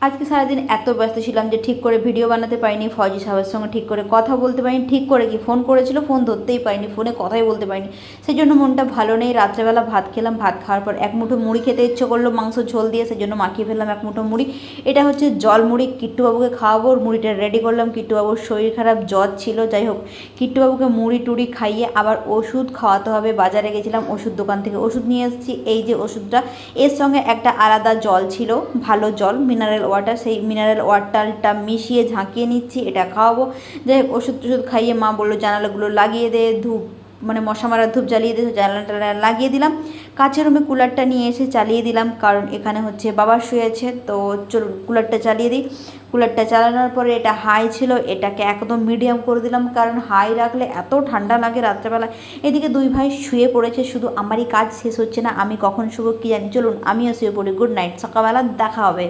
আজকে সারাদিন এত ব্যস্ত ছিলাম যে ঠিক করে ভিডিও বানাতে পারিনি, ফয়জি সাহেবের সঙ্গে ঠিক করে কথা বলতে পারিনি, ঠিক করে কি ফোন করেছিল ফোন ধরতেই পারিনি, ফোনে কথাই বলতে পারিনি। সেই জন্য মনটা ভালো নেই। রাত্রেবেলা ভাত খেলাম, ভাত খাওয়ার পর এক মুঠো মুড়ি খেতে ইচ্ছে করলো মাংস ঝোল দিয়ে, সেই জন্য মাখিয়ে ফেললাম এক মুঠো মুড়ি। এটা হচ্ছে জল মুড়ি, কিট্টুবাবুকে খাওয়াবো। মুড়িটা রেডি করলাম, কিট্টুবাবুর শরীর খারাপ, জ্বর ছিল, যাই হোক কিট্টুবাবুকে মুড়ি টুড়ি খাইয়ে আবার ওষুধ খাওয়াতে হবে। বাজারে গেছিলাম, ওষুধ দোকান থেকে ওষুধ নিয়ে এসেছি। এই যে ওষুধটা, এর সঙ্গে একটা আলাদা জল ছিল, ভালো জল, মিনারেল ওয়াটার, সেই মিনারেল ওয়াটারটা মিশিয়ে ঝাঁকিয়ে নিচ্ছি, এটা খাওয়াবো। যাই হোক ওষুধ টষুধ খাইয়ে মা বললো জানালাগুলো লাগিয়ে দে, ধূপ মানে মশা মারার ধূপ জ্বালিয়ে দিয়ে জানালাটা লাগিয়ে দিলাম। কাছের রুমে কুলারটা নিয়ে এসে চালিয়ে দিলাম, কারণ এখানে হচ্ছে বাবা শুয়েছে, তো চলুন কুলারটা চালিয়ে দিই। কুলারটা চালানোর পরে এটা হাই ছিল, এটাকে একদম মিডিয়াম করে দিলাম, কারণ হাই রাখলে এত ঠান্ডা লাগে রাত্রেবেলা। এদিকে দুই ভাই শুয়ে পড়েছে, শুধু আমারই কাজ শেষ হচ্ছে না, আমি কখন শুবো কী জানি। চলুন আমিও শুয়ে পড়ি। গুড নাইট, সকালবেলা দেখা হবে।